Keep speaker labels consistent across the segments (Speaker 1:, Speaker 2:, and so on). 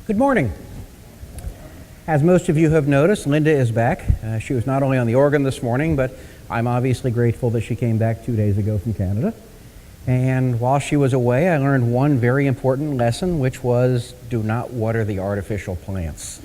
Speaker 1: Good morning. As most of you have noticed, Linda is back. She was not only on the organ this morning, but I'm obviously grateful that she came back 2 days ago from Canada. And while she was away, I learned one very important lesson, which was do not water the artificial plants.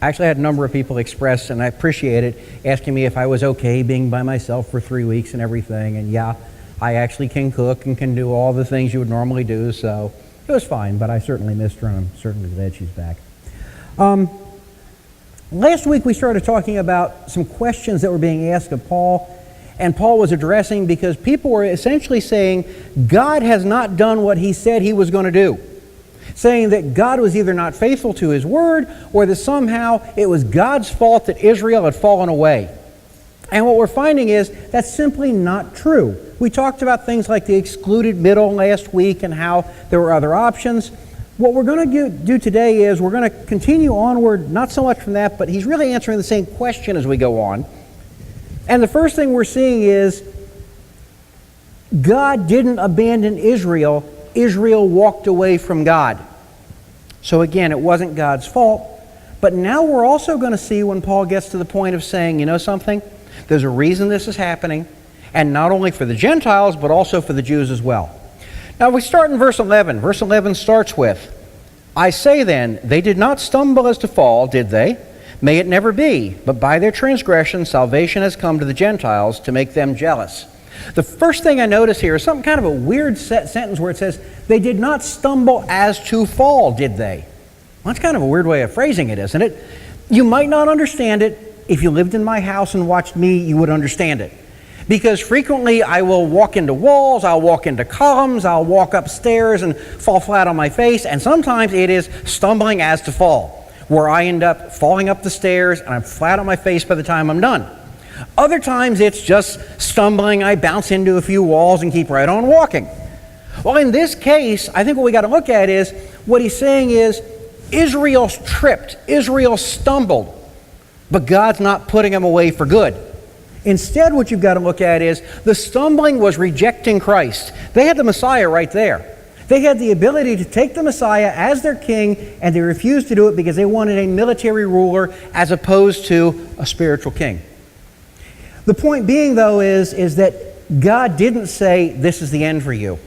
Speaker 1: I actually had a number of people express, and I appreciate it, asking me if I was okay being by myself for 3 weeks and everything. And yeah, I actually can cook and can do all the things you would normally do, so it was fine, but I certainly missed her, and I'm certainly glad she's back. Last week we started talking about some questions that were being asked of Paul, and Paul was addressing because people were essentially saying God has not done what he said he was going to do. Saying that God was either not faithful to his word or that somehow it was God's fault that Israel had fallen away. And what we're finding is that's simply not true. We talked about things like the excluded middle last week and how there were other options. What we're going to do today is we're going to continue onward, not so much from that, but he's really answering the same question as we go on. And the first thing we're seeing is God didn't abandon Israel. Israel walked away from God. So again, it wasn't God's fault. But now we're also going to see when Paul gets to the point of saying, you know something? There's a reason this is happening, and not only for the Gentiles, but also for the Jews as well. Now we start in verse 11. Verse 11 starts with, I say then, they did not stumble as to fall, did they? May it never be, but by their transgression salvation has come to the Gentiles to make them jealous. The first thing I notice here is something kind of a weird sentence where it says, they did not stumble as to fall, did they? Well, that's kind of a weird way of phrasing it, isn't it? You might not understand it. If you lived in my house and watched me, you would understand it. Because frequently I will walk into walls, I'll walk into columns, I'll walk upstairs and fall flat on my face, and sometimes it is stumbling as to fall, where I end up falling up the stairs and I'm flat on my face by the time I'm done. Other times it's just stumbling, I bounce into a few walls and keep right on walking. Well, in this case, I think what we got to look at is, what he's saying is, Israel tripped, Israel stumbled, but God's not putting them away for good. Instead, what you've got to look at is the stumbling was rejecting Christ. They had the Messiah right there. They had the ability to take the Messiah as their king, and they refused to do it because they wanted a military ruler as opposed to a spiritual king. The point being, though, is that God didn't say, this is the end for you.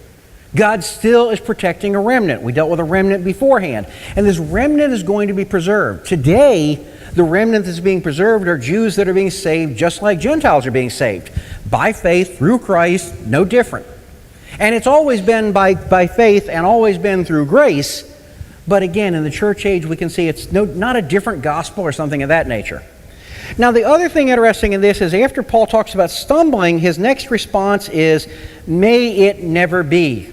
Speaker 1: God still is protecting a remnant. We dealt with a remnant beforehand. And this remnant is going to be preserved. Today, the remnant that's being preserved are Jews that are being saved just like Gentiles are being saved. By faith, through Christ, no different. And it's always been by faith and always been through grace. But again, in the church age, we can see it's not a different gospel or something of that nature. Now, the other thing interesting in this is after Paul talks about stumbling, his next response is, may it never be.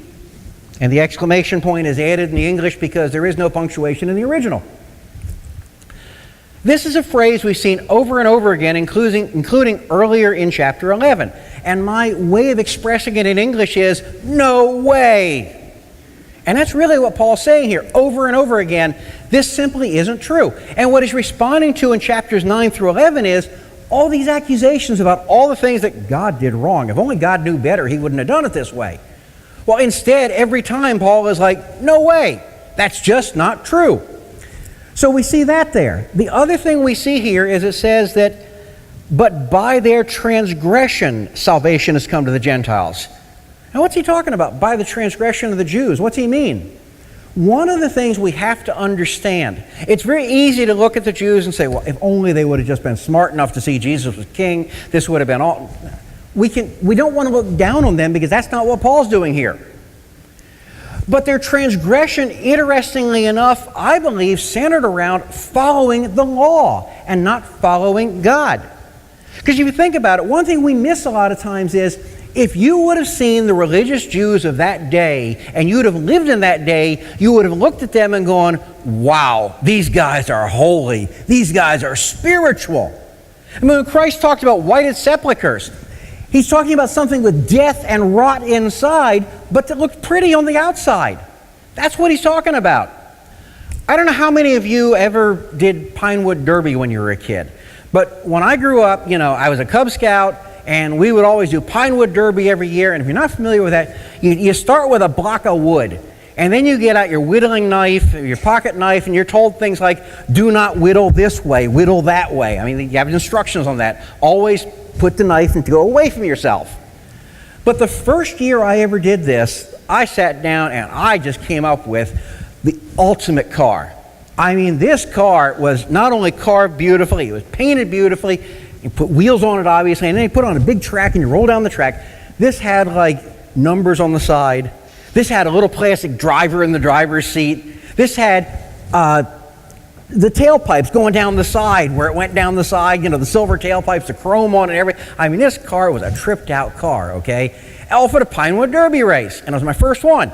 Speaker 1: And the exclamation point is added in the English because there is no punctuation in the original. This is a phrase we've seen over and over again, including earlier in chapter 11. And my way of expressing it in English is, no way. And that's really what Paul's saying here, over and over again. This simply isn't true. And what he's responding to in chapters 9 through 11 is all these accusations about all the things that God did wrong. If only God knew better, he wouldn't have done it this way. Well, instead, every time Paul is like, no way, that's just not true. So we see that there. The other thing we see here is it says that, but by their transgression, salvation has come to the Gentiles. Now what's he talking about? By the transgression of the Jews. What's he mean? One of the things we have to understand, it's very easy to look at the Jews and say, well, if only they would have just been smart enough to see Jesus was king, this would have been all. We don't want to look down on them because that's not what Paul's doing here. But their transgression, interestingly enough, I believe, centered around following the law and not following God. Because if you think about it, one thing we miss a lot of times is, if you would have seen the religious Jews of that day and you would have lived in that day, you would have looked at them and gone, wow, these guys are holy. These guys are spiritual. I mean, when Christ talked about whited sepulchres, he's talking about something with death and rot inside, but that looked pretty on the outside. That's what he's talking about. I don't know how many of you ever did Pinewood Derby when you were a kid, but when I grew up, I was a Cub Scout, and we would always do Pinewood Derby every year. And if you're not familiar with that, you start with a block of wood, And then you get out your whittling knife, your pocket knife, and you're told things like, do not whittle this way, whittle that way. I mean, you have instructions on that. Always put the knife and go away from yourself. But the first year I ever did this, I sat down and I just came up with the ultimate car. I mean, this car was not only carved beautifully, it was painted beautifully. You put wheels on it, obviously, and then you put it on a big track and you roll down the track. This had like numbers on the side. This had a little plastic driver in the driver's seat. This had the tailpipes going down the side, where it went down the side, you know, the silver tailpipes, the chrome on it, everything. I mean, this car was a tripped out car, okay? All for the Pinewood Derby race, and it was my first one.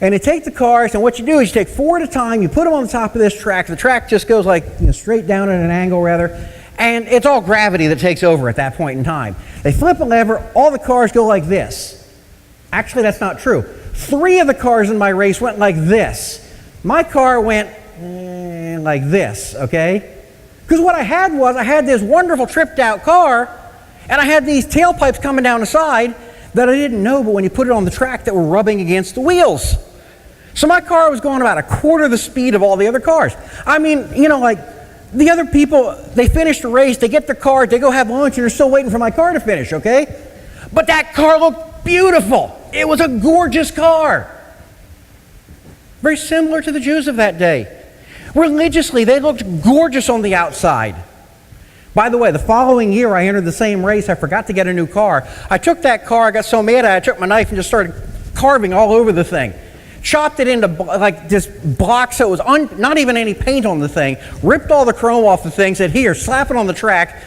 Speaker 1: And you take the cars, and what you do is you take 4 at a time, you put them on the top of this track. The track just goes like, you know, straight down at an angle, rather, and it's all gravity that takes over at that point in time. They flip a lever, all the cars go like this. Actually, that's not true. 3 of the cars in my race went like this. My car went like this, okay? Because what I had this wonderful tripped out car, and I had these tailpipes coming down the side that I didn't know, but when you put it on the track, that were rubbing against the wheels. So my car was going about a quarter the speed of all the other cars. I mean, you know, like the other people, they finish the race, they get their car, they go have lunch, and they're still waiting for my car to finish, okay? But that car looked beautiful. It was a gorgeous car. Very similar to the Jews of that day. Religiously, they looked gorgeous on the outside. By the way, the following year I entered the same race. I forgot to get a new car. I took that car, I got so mad I took my knife and just started carving all over the thing. Chopped it into like this block so it was not even any paint on the thing. Ripped all the chrome off the thing, said, here, slap it on the track.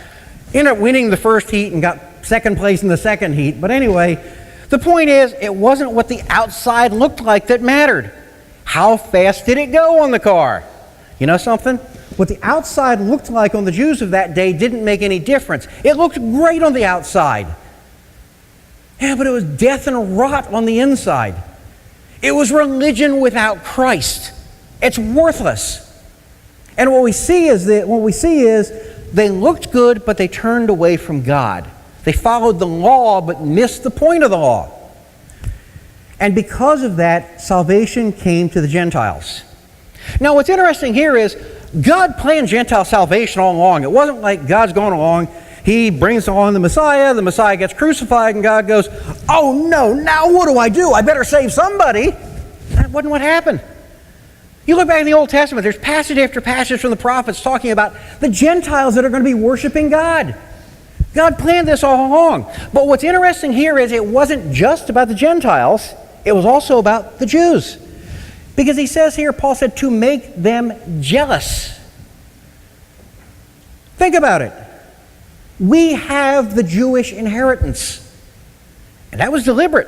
Speaker 1: Ended up winning the first heat and got second place in the second heat. But anyway, the point is, it wasn't what the outside looked like that mattered. How fast did it go on the car? You know something? What the outside looked like on the Jews of that day didn't make any difference. It looked great on the outside. Yeah, but it was death and rot on the inside. It was religion without Christ. It's worthless. And what we see is they looked good, but they turned away from God. They followed the law, but missed the point of the law. And because of that, salvation came to the Gentiles. Now, what's interesting here is God planned Gentile salvation all along. It wasn't like God's going along, He brings along the Messiah gets crucified, and God goes, oh no, now what do? I better save somebody. That wasn't what happened. You look back in the Old Testament, there's passage after passage from the prophets talking about the Gentiles that are going to be worshiping God. God planned this all along. But what's interesting here is it wasn't just about the Gentiles, it was also about the Jews. Because he says here, Paul said, to make them jealous. Think about it. We have the Jewish inheritance. And that was deliberate.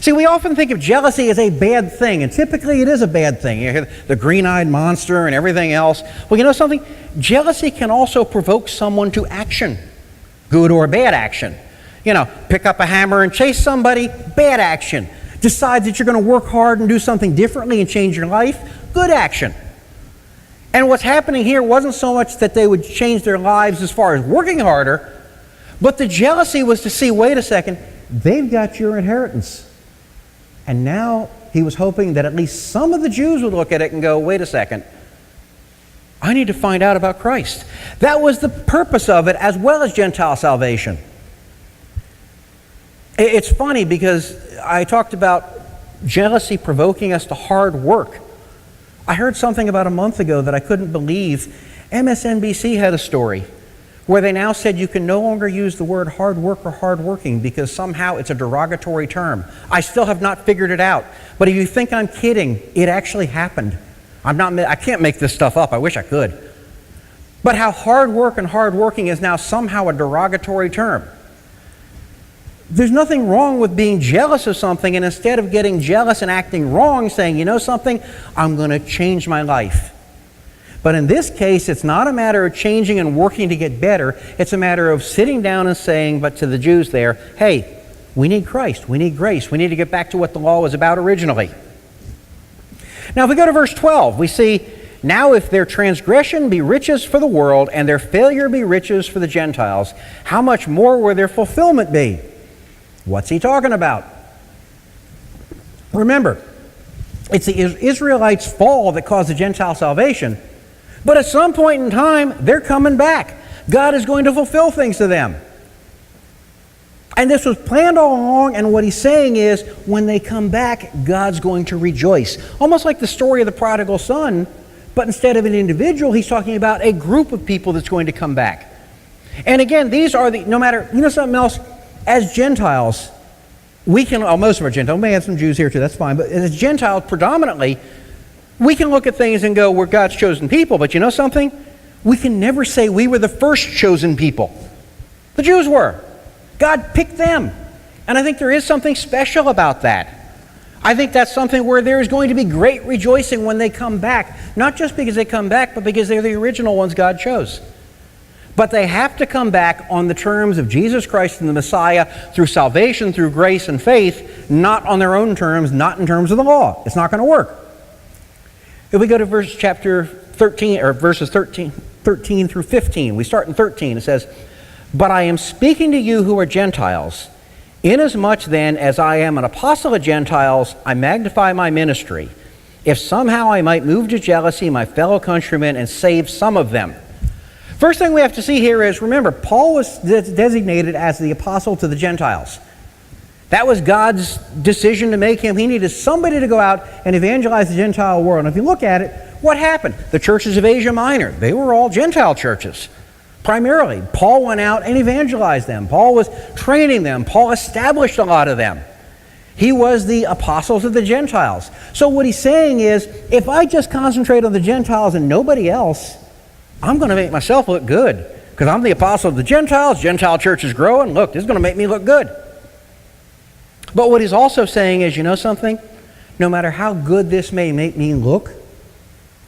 Speaker 1: See, we often think of jealousy as a bad thing, and typically it is a bad thing. You hear the green-eyed monster and everything else. Well, you know something? Jealousy can also provoke someone to action, good or bad action. You know, pick up a hammer and chase somebody, bad action. Decide that you're going to work hard and do something differently and change your life, good action. And what's happening here wasn't so much that they would change their lives as far as working harder, but the jealousy was to see, wait a second, they've got your inheritance. And now he was hoping that at least some of the Jews would look at it and go, wait a second, I need to find out about Christ. That was the purpose of it, as well as Gentile salvation. It's funny because I talked about jealousy provoking us to hard work. I heard something about a month ago that I couldn't believe. MSNBC had a story where they now said you can no longer use the word hard work or hardworking because somehow it's a derogatory term. I still have not figured it out. But if you think I'm kidding, it actually happened. I can't make this stuff up. I wish I could. But how hard work and hardworking is now somehow a derogatory term. There's nothing wrong with being jealous of something, and instead of getting jealous and acting wrong, saying, you know something, I'm going to change my life. But in this case, it's not a matter of changing and working to get better. It's a matter of sitting down and saying, but to the Jews there, hey, we need Christ, we need grace, we need to get back to what the law was about originally. Now, if we go to verse 12, we see, now if their transgression be riches for the world, and their failure be riches for the Gentiles, how much more will their fulfillment be? What's he talking about? Remember, It's the Israelites' fall that caused the Gentile salvation. But at some point in time, they're coming back. God is going to fulfill things to them. And this was planned all along, and what he's saying is, when they come back, God's going to rejoice. Almost like the story of the prodigal son, but instead of an individual, he's talking about a group of people that's going to come back. And again, these are no matter, you know something else? As Gentiles, we can, most of our Gentiles, we may have some Jews here too, that's fine, but as Gentiles predominantly, we can look at things and go, we're God's chosen people, but you know something? We can never say we were the first chosen people. The Jews were. God picked them. And I think there is something special about that. I think that's something where there is going to be great rejoicing when they come back. Not just because they come back, but because they're the original ones God chose. But they have to come back on the terms of Jesus Christ and the Messiah through salvation, through grace and faith, not on their own terms, not in terms of the law. It's not going to work. If we go to chapter 13, or verses 13 through 15, we start in 13. It says, "But I am speaking to you who are Gentiles. Inasmuch then as I am an apostle of Gentiles, I magnify my ministry, if somehow I might move to jealousy my fellow countrymen and save some of them." First thing we have to see here is, remember, Paul was designated as the apostle to the Gentiles. That was God's decision to make him. He needed somebody to go out and evangelize the Gentile world. And if you look at it, what happened? The churches of Asia Minor, they were all Gentile churches, primarily. Paul went out and evangelized them. Paul was training them. Paul established a lot of them. He was the apostle to the Gentiles. So what he's saying is, if I just concentrate on the Gentiles and nobody else, I'm going to make myself look good. Because I'm the apostle of the Gentiles, Gentile church is growing, look, this is going to make me look good. But what he's also saying is, you know something? No matter how good this may make me look,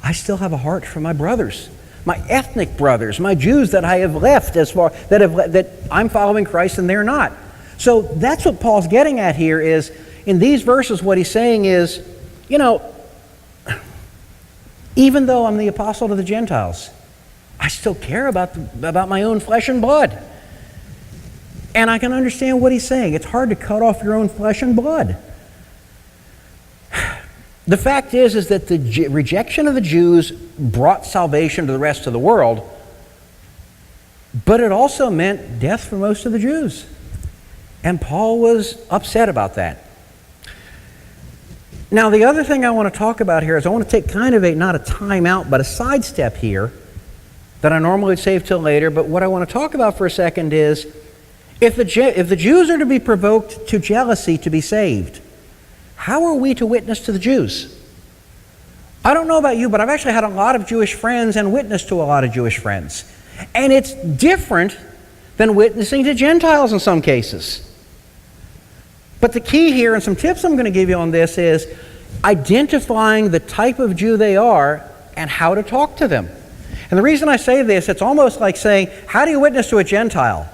Speaker 1: I still have a heart for my brothers, my ethnic brothers, my Jews that I have left that I'm following Christ and they're not. So that's what Paul's getting at here is, in these verses, what he's saying is, you know, even though I'm the apostle to the Gentiles, I still care about my own flesh and blood. And I can understand what he's saying. It's hard to cut off your own flesh and blood. The fact is that the rejection of the Jews brought salvation to the rest of the world, but it also meant death for most of the Jews. And Paul was upset about that. Now, the other thing I want to talk about here is I want to take kind of not a timeout, but a sidestep here that I normally would save till later. But what I want to talk about for a second is, if the Jews are to be provoked to jealousy to be saved, how are we to witness to the Jews? I don't know about you, but I've actually had a lot of Jewish friends and witnessed to a lot of Jewish friends. And it's different than witnessing to Gentiles in some cases. But the key here, and some tips I'm going to give you on this, is identifying the type of Jew they are and how to talk to them. And the reason I say this, it's almost like saying, how do you witness to a Gentile?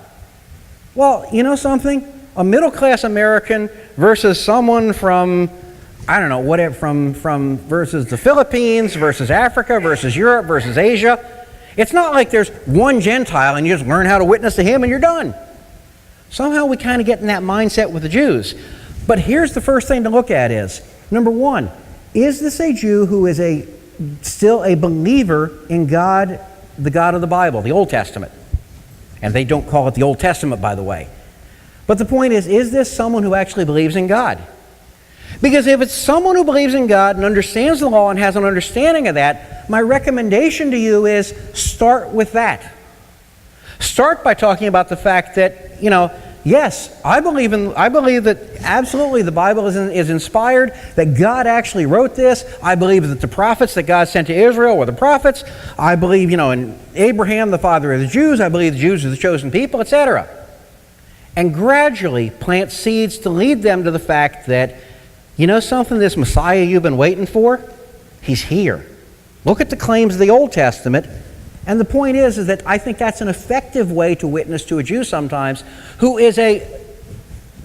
Speaker 1: Well, you know something? A middle-class American versus someone from, I don't know, whatever, from versus the Philippines, versus Africa, versus Europe, versus Asia. It's not like there's one Gentile and you just learn how to witness to him and you're done. Somehow we kind of get in that mindset with the Jews. But here's the first thing to look at is, number one, is this a Jew who is still a believer in God, the God of the Bible, the Old Testament? And they don't call it the Old Testament, by the way. But the point is this someone who actually believes in God? Because if it's someone who believes in God and understands the law and has an understanding of that, my recommendation to you is start with that. Start by talking about the fact that, you know, yes, I believe that absolutely the Bible is inspired, that God actually wrote this. I believe that the prophets that God sent to Israel were the prophets. I believe, you know, in Abraham, the father of the Jews. I believe the Jews are the chosen people, etc. And gradually plant seeds to lead them to the fact that, you know something, this Messiah you've been waiting for, he's here. Look at the claims of the Old Testament. And the point is that I think that's an effective way to witness to a Jew sometimes who is a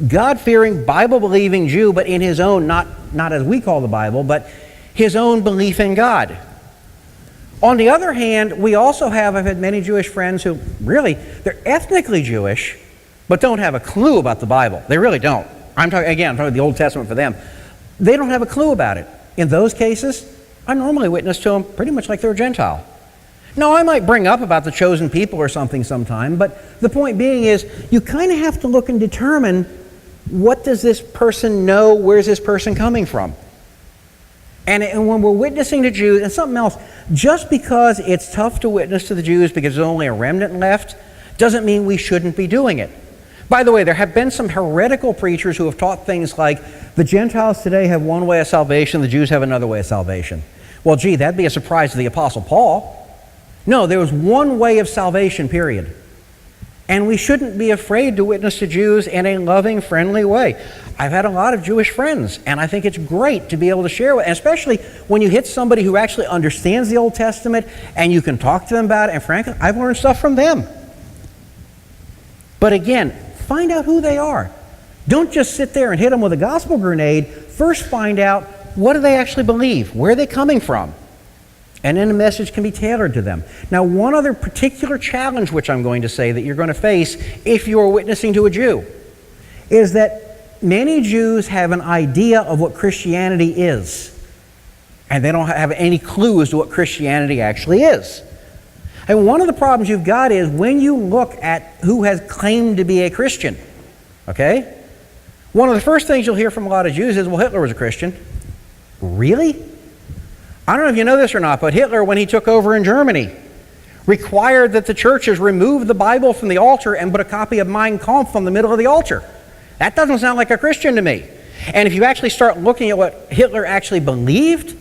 Speaker 1: God-fearing, Bible-believing Jew, but in his own, not as we call the Bible, but his own belief in God. On the other hand, we also have, I've had many Jewish friends who really, they're ethnically Jewish, but don't have a clue about the Bible. They really don't. I'm talking about the Old Testament for them. They don't have a clue about it. in those cases, I normally witness to them pretty much like they're a Gentile. Now, I might bring up about the chosen people or something sometime, but the point being is you kind of have to look and determine, what does this person know? Where's this person coming from? And when we're witnessing to Jews, and something else, just because it's tough to witness to the Jews because there's only a remnant left, doesn't mean we shouldn't be doing it. By the way, there have been some heretical preachers who have taught things like, the Gentiles today have one way of salvation, the Jews have another way of salvation. Well, gee, that'd be a surprise to the Apostle Paul. No, there was one way of salvation, period. And we shouldn't be afraid to witness to Jews in a loving, friendly way. I've had a lot of Jewish friends, and I think it's great to be able to share with, and especially when you hit somebody who actually understands the Old Testament and you can talk to them about it, and frankly, I've learned stuff from them. But again, find out who they are. Don't just sit there and hit them with a gospel grenade. First find out, what do they actually believe? Where are they coming from? And then the message can be tailored to them. Now, one other particular challenge which I'm going to say that you're going to face if you are witnessing to a Jew is that many Jews have an idea of what Christianity is, and they don't have any clue as to what Christianity actually is. And one of the problems you've got is when you look at who has claimed to be a Christian, okay? One of the first things you'll hear from a lot of Jews is, well, Hitler was a Christian. Really? I don't know if you know this or not, but Hitler, when he took over in Germany, required that the churches remove the Bible from the altar and put a copy of Mein Kampf on the middle of the altar. That doesn't sound like a Christian to me. And if you actually start looking at what Hitler actually believed,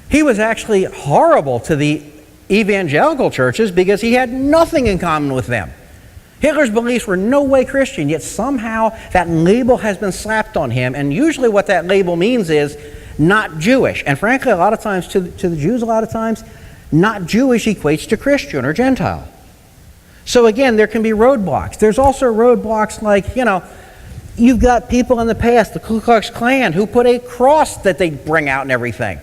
Speaker 1: he was actually horrible to the evangelical churches because he had nothing in common with them. Hitler's beliefs were no way Christian, yet somehow that label has been slapped on him, and usually what that label means is not Jewish. And frankly, a lot of times, to the Jews, a lot of times, not Jewish equates to Christian or Gentile. So again, there can be roadblocks. There's also roadblocks like, you've got people in the past, the Ku Klux Klan, who put a cross that they bring out and everything.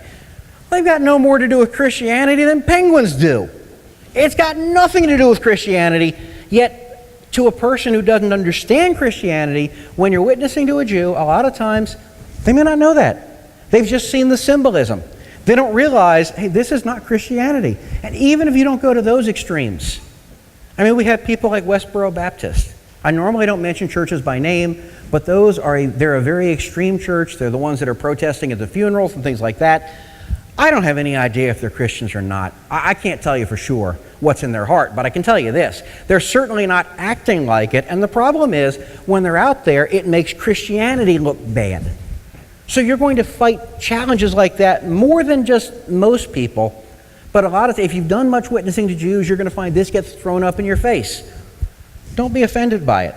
Speaker 1: They've got no more to do with Christianity than penguins do. It's got nothing to do with Christianity, yet to a person who doesn't understand Christianity, when you're witnessing to a Jew, a lot of times, they may not know that. They've just seen the symbolism. They don't realize, hey, this is not Christianity. And even if you don't go to those extremes, we have people like Westboro Baptist. I normally don't mention churches by name, but they're a very extreme church. They're the ones that are protesting at the funerals and things like that. I don't have any idea if they're Christians or not. I can't tell you for sure what's in their heart, but I can tell you this. They're certainly not acting like it, and the problem is, when they're out there, it makes Christianity look bad. So you're going to fight challenges like that more than just most people, but if you've done much witnessing to Jews, you're going to find this gets thrown up in your face. Don't be offended by it.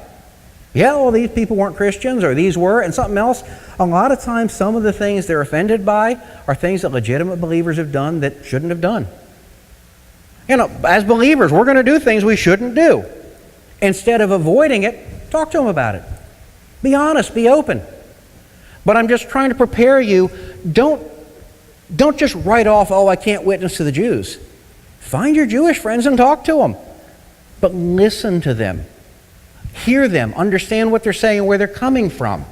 Speaker 1: Yeah, well, these people weren't Christians, or these were, and something else. A lot of times, some of the things they're offended by are things that legitimate believers have done that shouldn't have done. As believers, we're going to do things we shouldn't do. Instead of avoiding it, talk to them about it. Be honest, be open. But I'm just trying to prepare you. Don't just write off, I can't witness to the Jews. Find your Jewish friends and talk to them. But listen to them. Hear them. Understand what they're saying, where they're coming from.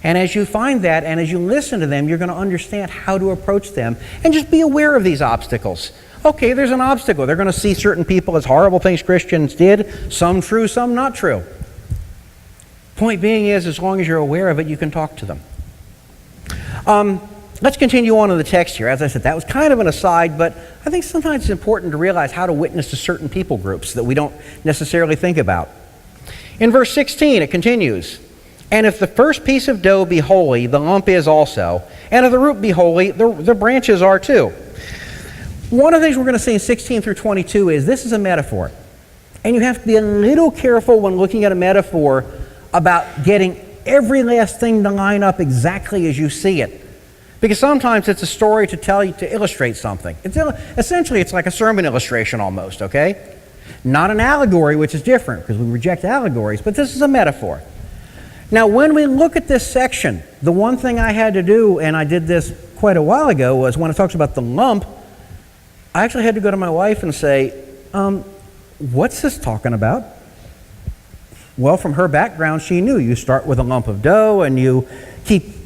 Speaker 1: And as you find that, and as you listen to them, you're going to understand how to approach them. And just be aware of these obstacles. Okay, there's an obstacle. They're going to see certain people as horrible things Christians did. Some true, some not true. Point being is, as long as you're aware of it, you can talk to them. Let's continue on in the text here. As I said, that was kind of an aside, but I think sometimes it's important to realize how to witness to certain people groups that we don't necessarily think about. In verse 16, it continues, "And if the first piece of dough be holy, the lump is also. And if the root be holy, the branches are too." One of the things we're going to see in 16 through 22 is this is a metaphor. And you have to be a little careful when looking at a metaphor about getting every last thing to line up exactly as you see it. Because sometimes it's a story to illustrate something. Essentially, it's like a sermon illustration almost, okay? Not an allegory, which is different, because we reject allegories, but this is a metaphor. Now, when we look at this section, the one thing I had to do, and I did this quite a while ago, was when it talks about the lump, I actually had to go to my wife and say, what's this talking about? Well, from her background, she knew you start with a lump of dough and you keep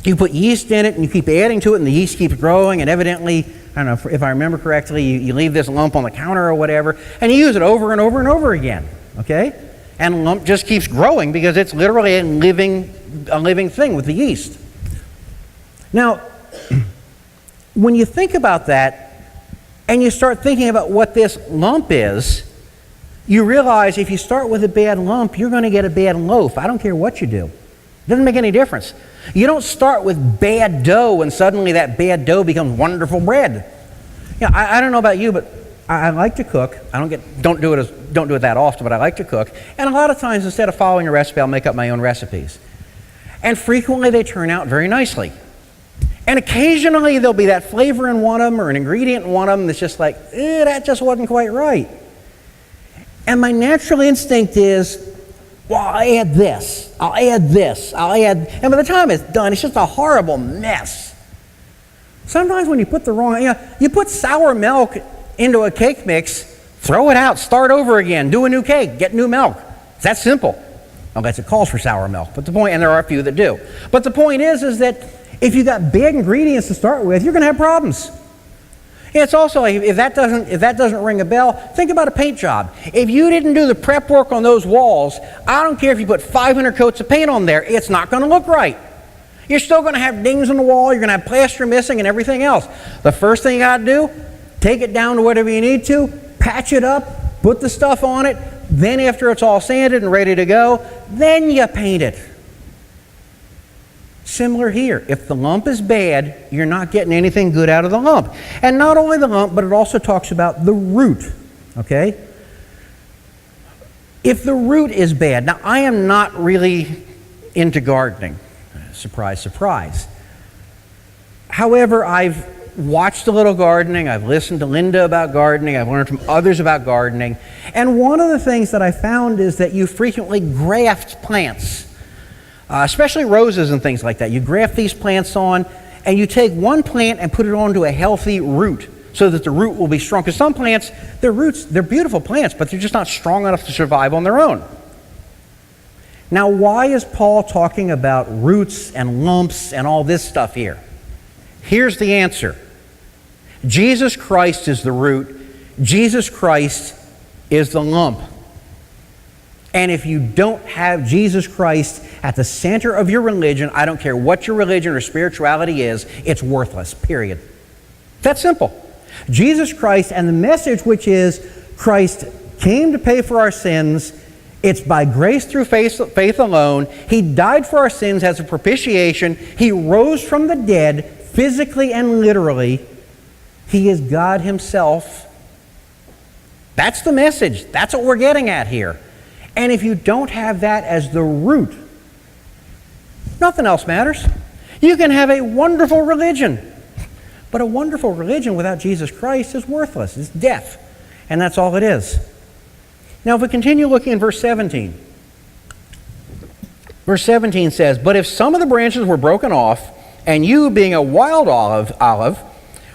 Speaker 1: You put yeast in it and you keep adding to it and the yeast keeps growing, and evidently, I don't know if I remember correctly, you leave this lump on the counter or whatever, and you use it over and over and over again, okay? And the lump just keeps growing because it's literally a living thing with the yeast. Now, when you think about that and you start thinking about what this lump is, you realize if you start with a bad lump, you're going to get a bad loaf. I don't care what you do. It doesn't make any difference. You don't start with bad dough and suddenly that bad dough becomes wonderful bread. You know, I don't know about you, but I like to cook. I don't do it that often, but I like to cook. And a lot of times, instead of following a recipe, I'll make up my own recipes. And frequently they turn out very nicely. And occasionally there'll be that flavor in one of them or an ingredient in one of them that's just like, that just wasn't quite right. And my natural instinct is, well, I'll add this, I'll add this, I'll add, and by the time it's done, it's just a horrible mess. Sometimes when you put you put sour milk into a cake mix, throw it out, start over again, do a new cake, get new milk. It's that simple. Unless it calls for sour milk, but the point, and there are a few that do. But the point is that if you got bad ingredients to start with, you're going to have problems. It's also, like, if that doesn't ring a bell, think about a paint job. If you didn't do the prep work on those walls, I don't care if you put 500 coats of paint on there, it's not going to look right. You're still going to have dings on the wall, you're going to have plaster missing and everything else. The first thing you got to do, take it down to whatever you need to, patch it up, put the stuff on it, then after it's all sanded and ready to go, then you paint it. Similar here. If the lump is bad, you're not getting anything good out of the lump. And not only the lump, but it also talks about the root. Okay? If the root is bad, now I am not really into gardening. Surprise, surprise. However, I've watched a little gardening, I've listened to Linda about gardening, I've learned from others about gardening, and one of the things that I found is that you frequently graft plants. Especially roses and things like that. You graft these plants on, and you take one plant and put it onto a healthy root so that the root will be strong. Because some plants, their roots, they're beautiful plants, but they're just not strong enough to survive on their own. Now, why is Paul talking about roots and lumps and all this stuff here? Here's the answer. Jesus Christ is the root. Jesus Christ is the lump. And if you don't have Jesus Christ at the center of your religion, I don't care what your religion or spirituality is, it's worthless, period. That's simple. Jesus Christ and the message, which is Christ came to pay for our sins. It's by grace through faith alone. He died for our sins as a propitiation. He rose from the dead, physically and literally. He is God himself. That's the message. That's what we're getting at here. And if you don't have that as the root, nothing else matters. You can have a wonderful religion, but a wonderful religion without Jesus Christ is worthless. It's death. And that's all it is. Now, if we continue looking in verse 17. Verse 17 says, "But if some of the branches were broken off, and you, being a wild olive,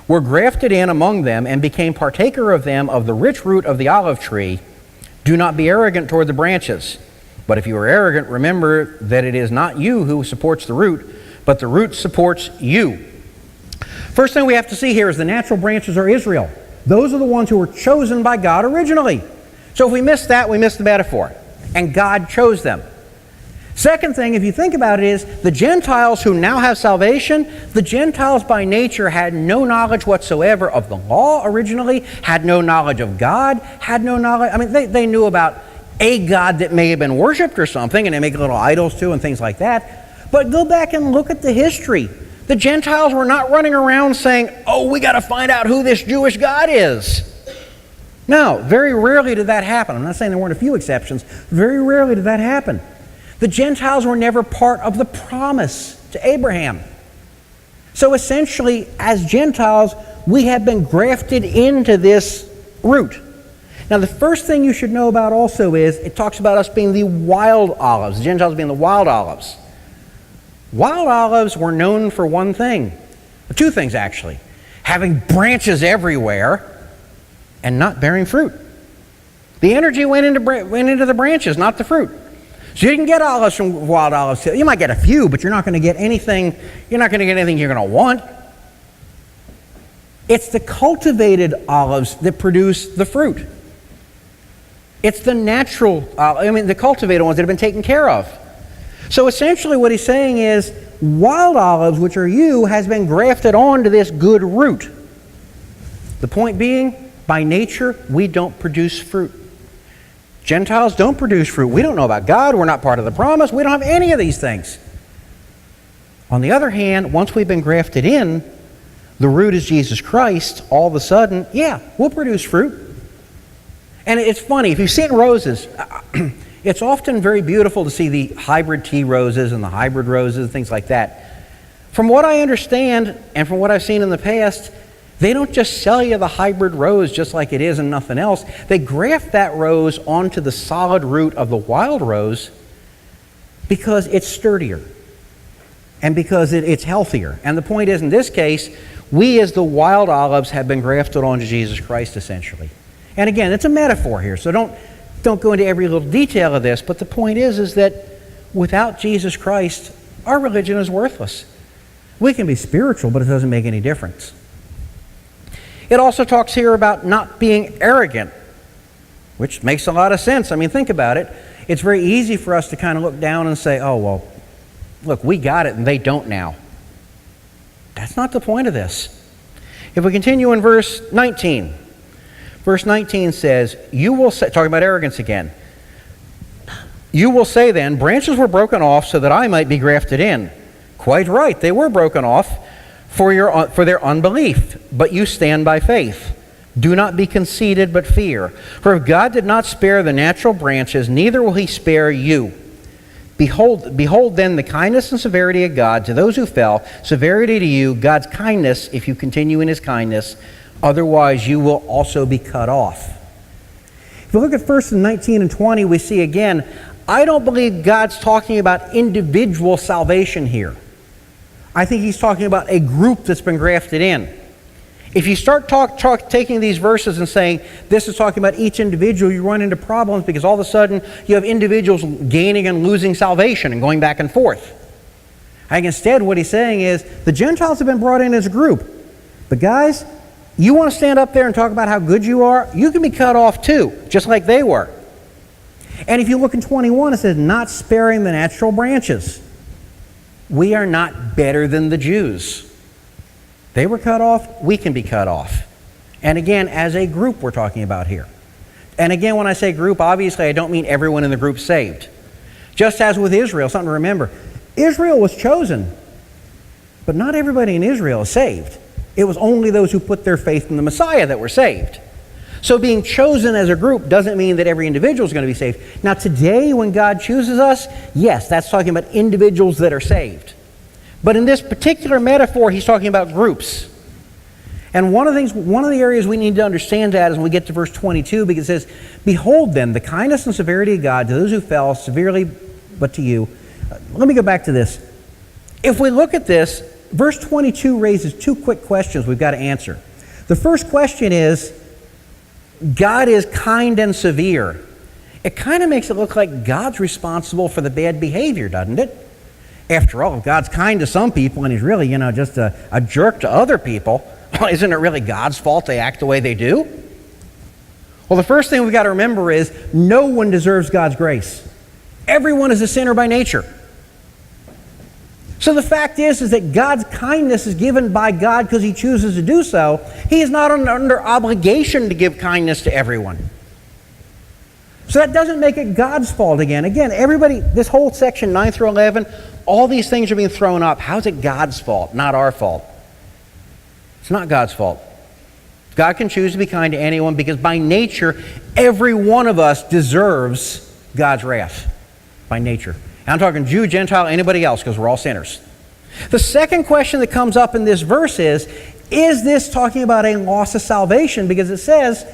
Speaker 1: were grafted in among them, and became partaker of them of the rich root of the olive tree, do not be arrogant toward the branches. But if you are arrogant, remember that it is not you who supports the root, but the root supports you." First thing we have to see here is the natural branches are Israel. Those are the ones who were chosen by God originally. So if we miss that, we miss the metaphor. And God chose them. Second thing, if you think about it, is the Gentiles who now have salvation, the Gentiles by nature had no knowledge whatsoever of the law originally, had no knowledge of God, had no knowledge. I mean, they knew about a God that may have been worshipped or something, and they make little idols too and things like that. But go back and look at the history. The Gentiles were not running around saying, oh, we got to find out who this Jewish God is. No, very rarely did that happen. I'm not saying there weren't a few exceptions. Very rarely did that happen. The Gentiles were never part of the promise to Abraham. So essentially, as Gentiles, we have been grafted into this root. Now, the first thing you should know about also is it talks about us being the wild olives, the Gentiles being the wild olives. Wild olives were known for one thing, or two things actually, having branches everywhere and not bearing fruit. The energy went into the branches, not the fruit. So you can get olives from wild olives. You might get a few, but you're not going to get anything. You're not going to get anything you're going to want. It's the cultivated olives that produce the fruit. It's the natural, the cultivated ones that have been taken care of. So essentially what he's saying is, wild olives, which are you, has been grafted onto this good root. The point being, by nature, we don't produce fruit. Gentiles don't produce fruit. We don't know about God. We're not part of the promise. We don't have any of these things. On the other hand, once we've been grafted in, the root is Jesus Christ, all of a sudden, yeah, we'll produce fruit. And it's funny, if you see it in roses, it's often very beautiful to see the hybrid tea roses and the hybrid roses and things like that. From what I understand, and from what I've seen in the past, they don't just sell you the hybrid rose just like it is and nothing else. They graft that rose onto the solid root of the wild rose because it's sturdier and because it's healthier. And the point is, in this case, we as the wild olives have been grafted onto Jesus Christ, essentially. And again, it's a metaphor here, so don't go into every little detail of this, but the point is that without Jesus Christ, our religion is worthless. We can be spiritual, but it doesn't make any difference. It also talks here about not being arrogant, which makes a lot of sense. I mean, think about it. It's very easy for us to kind of look down and say, oh, well, look, we got it and they don't now. That's not the point of this. If we continue in verse 19, verse 19 says, you will say, talking about arrogance again, you will say then, branches were broken off so that I might be grafted in. Quite right, they were broken off for their unbelief, but you stand by faith. Do not be conceited, but fear. For if God did not spare the natural branches, neither will he spare you. Behold then the kindness and severity of God to those who fell, severity to you, God's kindness if you continue in his kindness, otherwise you will also be cut off. If we look at verses 19 and 20, we see again, I don't believe God's talking about individual salvation here. I think he's talking about a group that's been grafted in. If you start taking these verses and saying this is talking about each individual, you run into problems because all of a sudden you have individuals gaining and losing salvation and going back and forth. I think instead what he's saying is the Gentiles have been brought in as a group. But guys, you want to stand up there and talk about how good you are? You can be cut off too, just like they were. And if you look in 21, it says, not sparing the natural branches. We are not better than the Jews. They were cut off, we can be cut off. And again, as a group we're talking about here. And again, when I say group, obviously I don't mean everyone in the group saved. Just as with Israel, something to remember. Israel was chosen, but not everybody in Israel is saved. It was only those who put their faith in the Messiah that were saved. So being chosen as a group doesn't mean that every individual is going to be saved. Now today, when God chooses us, yes, that's talking about individuals that are saved. But in this particular metaphor, he's talking about groups. And one of the areas we need to understand that is when we get to verse 22, because it says, behold then, the kindness and severity of God to those who fell, severely but to you. Let me go back to this. If we look at this, verse 22 raises two quick questions we've got to answer. The first question is, God is kind and severe. It kind of makes it look like God's responsible for the bad behavior, doesn't it? After all, if God's kind to some people and he's really, just a jerk to other people, well, isn't it really God's fault they act the way they do? Well, the first thing we've got to remember is no one deserves God's grace. Everyone is a sinner by nature. So the fact is that God's kindness is given by God because he chooses to do so. He is not under obligation to give kindness to everyone. So that doesn't make it God's fault again. Again, everybody, this whole section 9 through 11, all these things are being thrown up. How's it God's fault, not our fault? It's not God's fault. God can choose to be kind to anyone because by nature, every one of us deserves God's wrath. By nature. And I'm talking Jew, Gentile, anybody else, because we're all sinners. The second question that comes up in this verse is this talking about a loss of salvation? Because it says,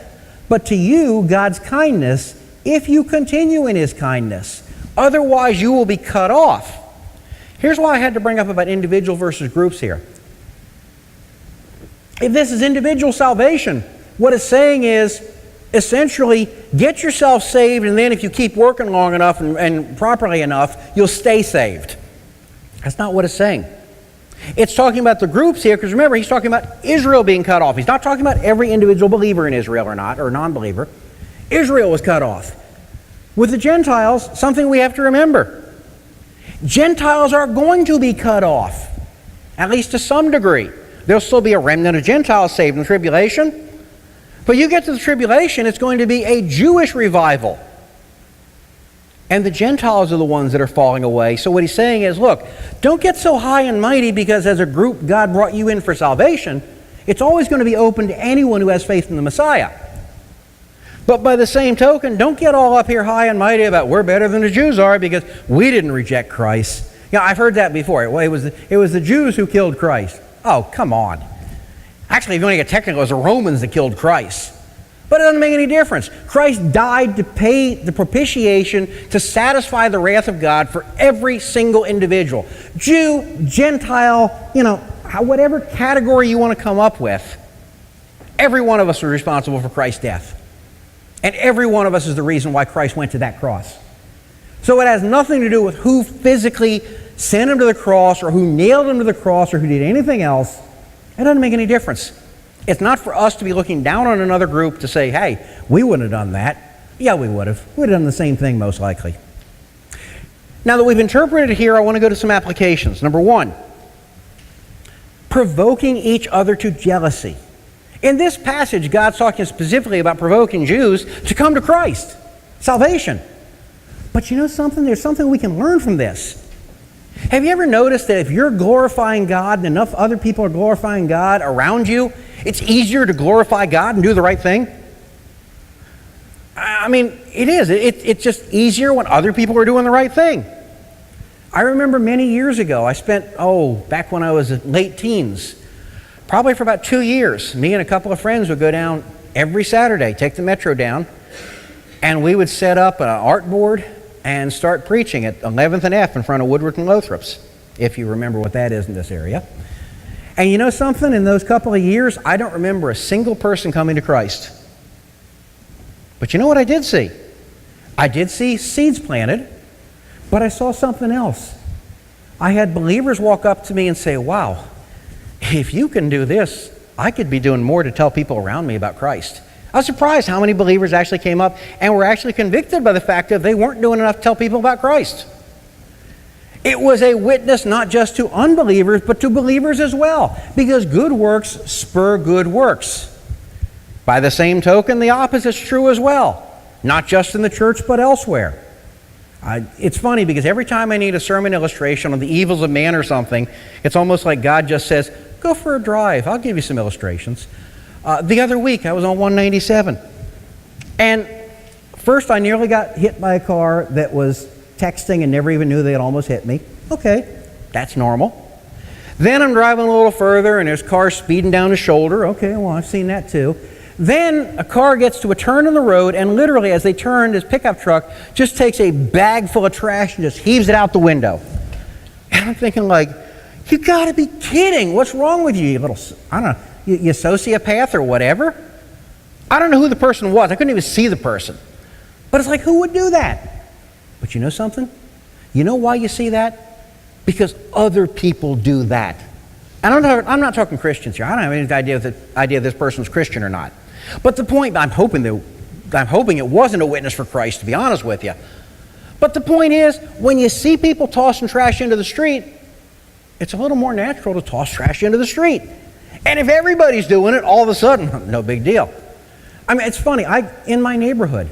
Speaker 1: but to you, God's kindness, if you continue in his kindness. Otherwise, you will be cut off. Here's why I had to bring up about individual versus groups here. If this is individual salvation, what it's saying is, essentially get yourself saved, and then if you keep working long enough and properly enough, you'll stay saved. That's not what it's saying. It's talking about the groups here, because remember, he's talking about Israel being cut off. He's not talking about every individual believer in Israel or not, or non-believer. Israel was cut off. With the Gentiles, something we have to remember. Gentiles are going to be cut off, at least to some degree. There'll still be a remnant of Gentiles saved in the tribulation. But you get to the tribulation, it's going to be a Jewish revival. And the Gentiles are the ones that are falling away. So what he's saying is, look, don't get so high and mighty because as a group God brought you in for salvation. It's always going to be open to anyone who has faith in the Messiah. But by the same token, don't get all up here high and mighty about we're better than the Jews are because we didn't reject Christ. You know, I've heard that before. Well, it was the Jews who killed Christ. Oh, come on. Actually, if you want to get technical, it was the Romans that killed Christ. But it doesn't make any difference. Christ died to pay the propitiation to satisfy the wrath of God for every single individual. Jew, Gentile, whatever category you want to come up with, every one of us is responsible for Christ's death. And every one of us is the reason why Christ went to that cross. So it has nothing to do with who physically sent him to the cross or who nailed him to the cross or who did anything else. It doesn't make any difference. It's not for us to be looking down on another group to say, hey, we wouldn't have done that. Yeah, we would have. We would have done the same thing most likely. Now that we've interpreted it here, I want to go to some applications. Number one, provoking each other to jealousy. In this passage, God's talking specifically about provoking Jews to come to Christ, salvation. But you know something? There's something we can learn from this. Have you ever noticed that if you're glorifying God and enough other people are glorifying God around you, it's easier to glorify God and do the right thing? I mean, it is. It's just easier when other people are doing the right thing. I remember many years ago, I spent, back when I was late teens, probably for about 2 years, me and a couple of friends would go down every Saturday, take the metro down, and we would set up an art board and start preaching at 11th and F in front of Woodward and Lothrop's, if you remember what that is in this area. And you know something? In those couple of years, I don't remember a single person coming to Christ. But you know what I did see? I did see seeds planted, but I saw something else. I had believers walk up to me and say, wow, if you can do this, I could be doing more to tell people around me about Christ. I was surprised how many believers actually came up and were actually convicted by the fact that they weren't doing enough to tell people about Christ. It was a witness not just to unbelievers, but to believers as well, because good works spur good works. By the same token, the opposite is true as well, not just in the church, but elsewhere. It's funny because every time I need a sermon illustration on the evils of man or something, it's almost like God just says, go for a drive, I'll give you some illustrations. The other week, I was on 197, and first I nearly got hit by a car that was texting and never even knew they had almost hit me. Okay, that's normal. Then I'm driving a little further, and there's cars speeding down the shoulder. Okay, well, I've seen that too. Then a car gets to a turn in the road, and literally as they turn, this pickup truck just takes a bag full of trash and just heaves it out the window. And I'm thinking like, you gotta be kidding. What's wrong with you, you little, I don't know, you sociopath or whatever? I don't know who the person was. I couldn't even see the person. But it's like, who would do that? But you know something? You know why you see that? Because other people do that. And I'm not talking Christians here. I don't have any idea if this person's Christian or not. But the point, I'm hoping it wasn't a witness for Christ, to be honest with you. But the point is, when you see people tossing trash into the street, it's a little more natural to toss trash into the street. And if everybody's doing it, all of a sudden, no big deal. I mean, it's funny. In my neighborhood,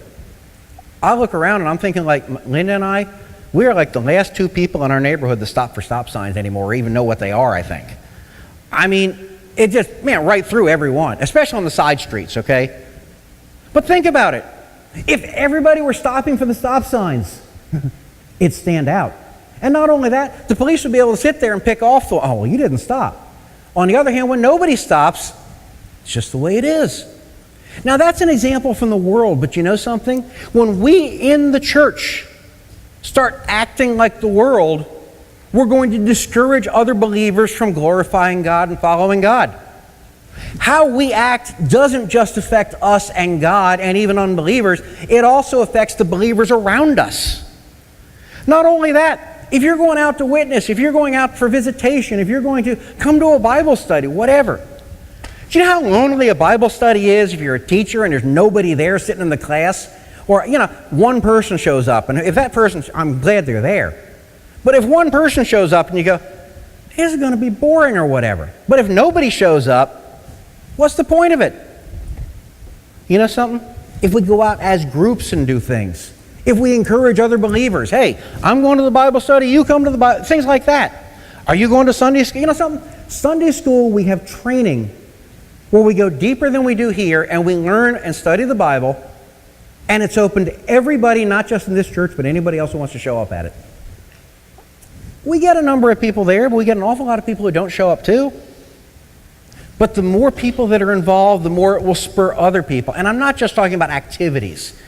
Speaker 1: I look around and I'm thinking like, Linda and I, we are like the last two people in our neighborhood to stop for stop signs anymore, or even know what they are, I think. I mean, it just, right through every one, especially on the side streets, okay? But think about it. If everybody were stopping for the stop signs, it'd stand out. And not only that, the police would be able to sit there and pick off well, you didn't stop. On the other hand, when nobody stops, it's just the way it is. Now that's an example from the world, but you know something? When we in the church start acting like the world, we're going to discourage other believers from glorifying God and following God. How we act doesn't just affect us and God and even unbelievers. It also affects the believers around us. Not only that, if you're going out to witness, if you're going out for visitation, if you're going to come to a Bible study, whatever. Do you know how lonely a Bible study is if you're a teacher and there's nobody there sitting in the class? Or, one person shows up, and if that person, I'm glad they're there. But if one person shows up and you go, this is going to be boring or whatever. But if nobody shows up, what's the point of it? You know something? If we go out as groups and do things, if we encourage other believers, hey, I'm going to the Bible study, you come to the Bible, things like that. Are you going to Sunday school? You know something? Sunday school, we have training where we go deeper than we do here, and we learn and study the Bible, and it's open to everybody, not just in this church, but anybody else who wants to show up at it. We get a number of people there, but we get an awful lot of people who don't show up too. But the more people that are involved, the more it will spur other people. And I'm not just talking about activities.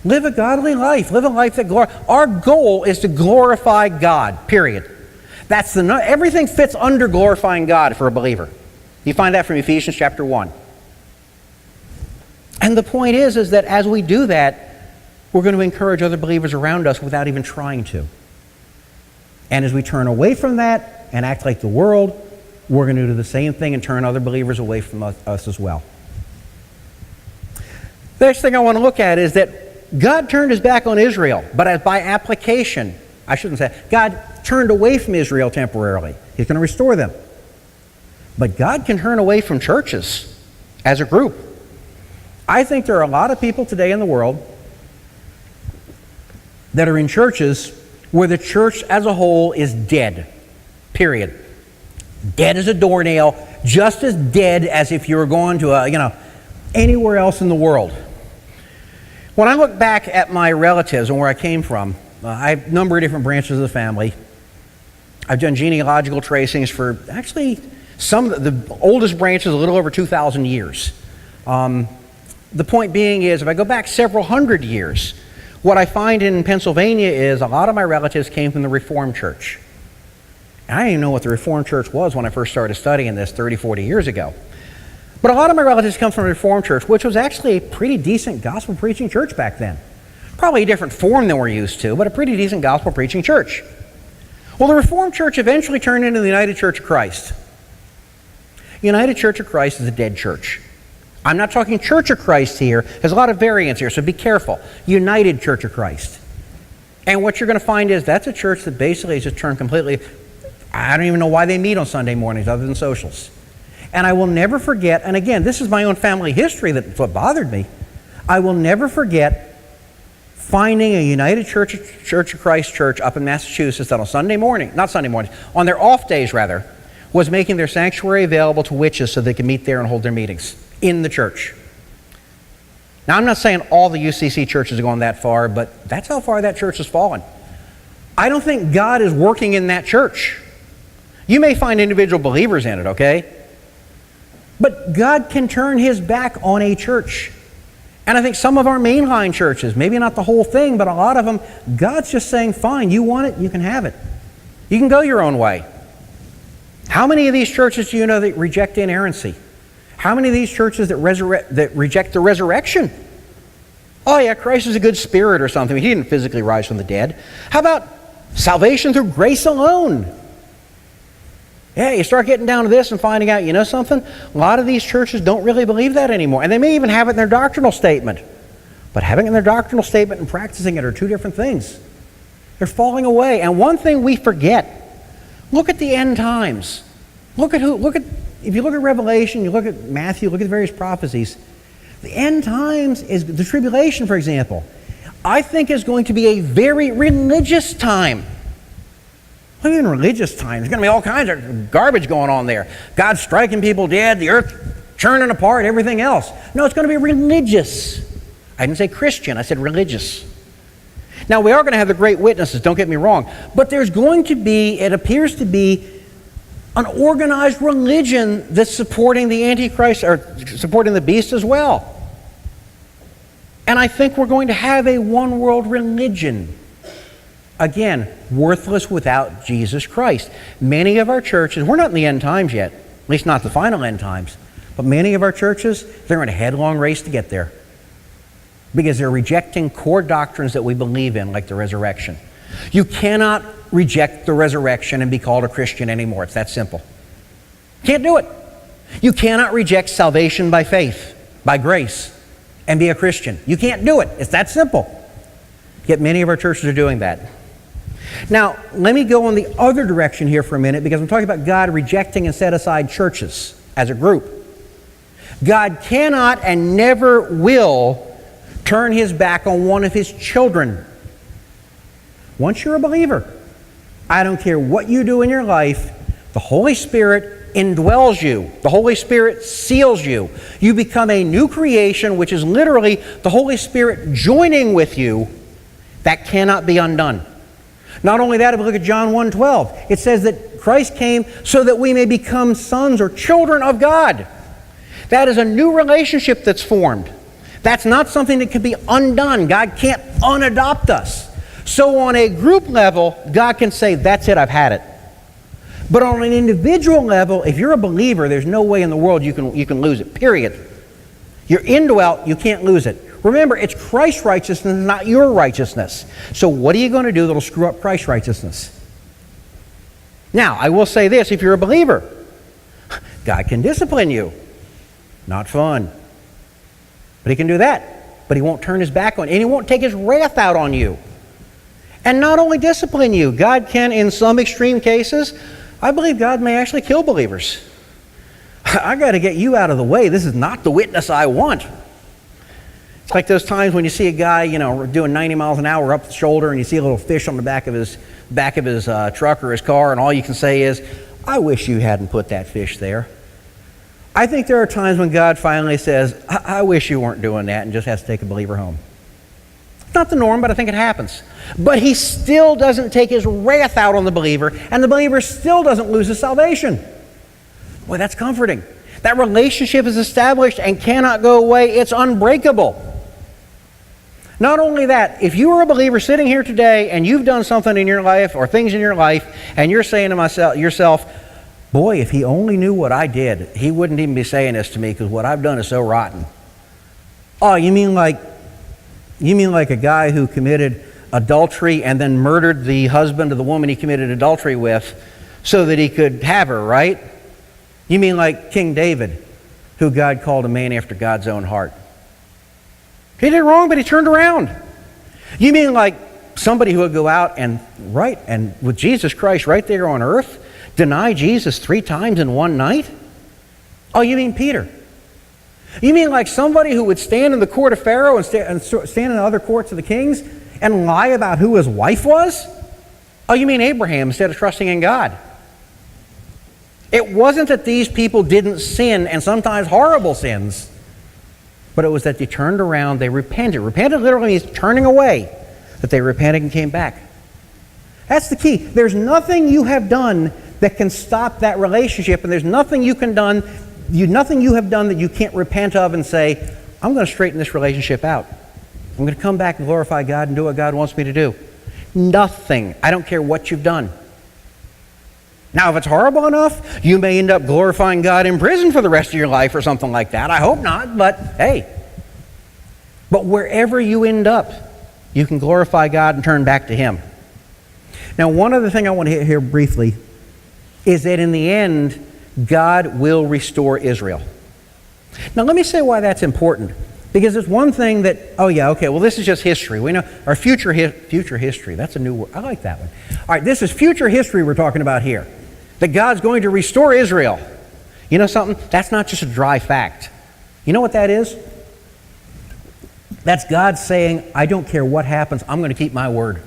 Speaker 1: Live a godly life. Live a life that our goal is to glorify God, period. Everything fits under glorifying God for a believer. You find that from Ephesians chapter 1. And the point is that as we do that, we're going to encourage other believers around us without even trying to. And as we turn away from that and act like the world, we're going to do the same thing and turn other believers away from us as well. The next thing I want to look at is that God turned his back on Israel, but by application, I shouldn't say, God turned away from Israel temporarily. He's going to restore them. But God can turn away from churches as a group. I think there are a lot of people today in the world that are in churches where the church as a whole is dead, period. Dead as a doornail, just as dead as if you were going to anywhere else in the world. When I look back at my relatives and where I came from, I have a number of different branches of the family. I've done genealogical tracings for actually some of the oldest branches, a little over 2,000 years. The point being is, if I go back several hundred years, what I find in Pennsylvania is a lot of my relatives came from the Reformed Church. I didn't even know what the Reformed Church was when I first started studying this 30, 40 years ago. But a lot of my relatives come from the Reformed Church, which was actually a pretty decent gospel-preaching church back then. Probably a different form than we're used to, but a pretty decent gospel-preaching church. Well, the Reformed Church eventually turned into the United Church of Christ. United Church of Christ is a dead church. I'm not talking Church of Christ here. There's a lot of variance here, so be careful. United Church of Christ. And what you're going to find is that's a church that basically has just turned completely... I don't even know why they meet on Sunday mornings other than socials. And I will never forget, and again, this is my own family history that's what bothered me. I will never forget finding a United Church of Christ church up in Massachusetts that on on their off days rather, was making their sanctuary available to witches so they could meet there and hold their meetings in the church. Now, I'm not saying all the UCC churches are going that far, but that's how far that church has fallen. I don't think God is working in that church. You may find individual believers in it, okay? But God can turn his back on a church. And I think some of our mainline churches, maybe not the whole thing, but a lot of them, God's just saying, fine, you want it, you can have it. You can go your own way. How many of these churches do you know that reject inerrancy? How many of these churches that reject the resurrection? Oh yeah, Christ is a good spirit or something. He didn't physically rise from the dead. How about salvation through grace alone? Yeah, you start getting down to this and finding out, you know something? A lot of these churches don't really believe that anymore. And they may even have it in their doctrinal statement. But having it in their doctrinal statement and practicing it are two different things. They're falling away. And one thing we forget, look at the end times. If you look at Revelation, you look at Matthew, look at the various prophecies, the end times is the tribulation, for example, I think is going to be a very religious time. What do you mean religious time? There's going to be all kinds of garbage going on there. God striking people dead, the earth churning apart, everything else. No, it's going to be religious. I didn't say Christian, I said religious. Now, we are going to have the great witnesses, don't get me wrong, but there's going to be, it appears to be, an organized religion that's supporting the Antichrist, or supporting the beast as well. And I think we're going to have a one-world religion. Again, worthless without Jesus Christ. Many of our churches, we're not in the end times yet, at least not the final end times, But many of our churches, they're in a headlong race to get there because they're rejecting core doctrines that we believe in, like the resurrection. You cannot reject the resurrection and be called a Christian anymore. It's that simple. Can't do it. You cannot reject salvation by faith, by grace, and be a Christian. You can't do it. It's that simple. Yet many of our churches are doing that. Now, let me go in the other direction here for a minute, because I'm talking about God rejecting and set aside churches as a group. God cannot and never will turn his back on one of his children. Once you're a believer, I don't care what you do in your life, the Holy Spirit indwells you. The Holy Spirit seals you. You become a new creation, which is literally the Holy Spirit joining with you. That cannot be undone. Not only that, if we look at John 1:12, it says that Christ came so that we may become sons or children of God. That is a new relationship that's formed. That's not something that can be undone. God can't unadopt us. So on a group level, God can say, that's it, I've had it. But on an individual level, if you're a believer, there's no way in the world you can lose it, period. You're indwelt, you can't lose it. Remember, it's Christ's righteousness, not your righteousness. So what are you going to do that'll screw up Christ's righteousness? Now, I will say this, if you're a believer, God can discipline you. Not fun. But he can do that. But he won't turn his back on you, and he won't take his wrath out on you. And not only discipline you, God can, in some extreme cases, I believe God may actually kill believers. I got to get you out of the way. This is not the witness I want. It's like those times when you see a guy, doing 90 miles an hour up the shoulder, and you see a little fish on the back of his truck or his car, and all you can say is, I wish you hadn't put that fish there. I think there are times when God finally says, I wish you weren't doing that, and just has to take a believer home. It's not the norm, but I think it happens. But he still doesn't take his wrath out on the believer, and the believer still doesn't lose his salvation. Boy, that's comforting. That relationship is established and cannot go away. It's unbreakable. Not only that, if you are a believer sitting here today and you've done something in your life or things in your life, and you're saying to yourself, boy, if he only knew what I did, he wouldn't even be saying this to me because what I've done is so rotten. Oh, you mean like a guy who committed adultery and then murdered the husband of the woman he committed adultery with so that he could have her, right? You mean like King David, who God called a man after God's own heart. He did wrong, but he turned around. You mean like somebody who would go out and with Jesus Christ right there on earth, deny Jesus 3 times in one night? Oh, you mean Peter? You mean like somebody who would stand in the court of Pharaoh and stand in other courts of the kings and lie about who his wife was? Oh, you mean Abraham instead of trusting in God? It wasn't that these people didn't sin, and sometimes horrible sins, but it was that they turned around, they repented. Repented literally means turning away, that they repented and came back. That's the key. There's nothing you have done that can stop that relationship, and there's nothing you have done that you can't repent of and say, I'm going to straighten this relationship out. I'm going to come back and glorify God and do what God wants me to do. Nothing. I don't care what you've done. Now, if it's horrible enough, you may end up glorifying God in prison for the rest of your life or something like that. I hope not, but hey. But wherever you end up, you can glorify God and turn back to Him. Now, one other thing I want to hit here briefly is that in the end, God will restore Israel. Now, let me say why that's important. Because it's one thing that, this is just history. We know our future history. That's a new word. I like that one. All right, this is future history we're talking about here. That God's going to restore Israel. You know something? That's not just a dry fact. You know what that is? That's God saying, I don't care what happens, I'm going to keep my word.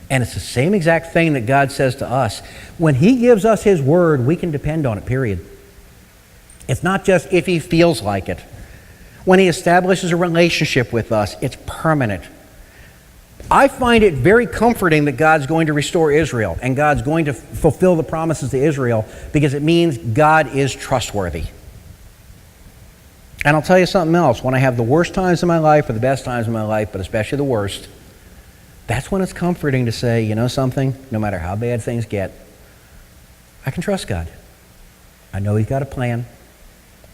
Speaker 1: And it's the same exact thing that God says to us. When He gives us His word, we can depend on it, period. It's not just if He feels like it. When He establishes a relationship with us, it's permanent. I find it very comforting that God's going to restore Israel and God's going to fulfill the promises to Israel, because it means God is trustworthy. And I'll tell you something else. When I have the worst times in my life or the best times in my life, but especially the worst, that's when it's comforting to say, you know something? No matter how bad things get, I can trust God. I know He's got a plan.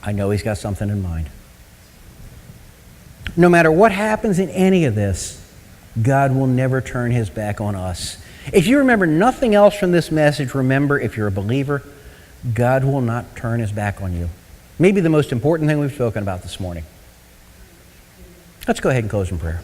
Speaker 1: I know He's got something in mind. No matter what happens in any of this, God will never turn His back on us. If you remember nothing else from this message, remember, if you're a believer, God will not turn His back on you. Maybe the most important thing we've spoken about this morning. Let's go ahead and close in prayer.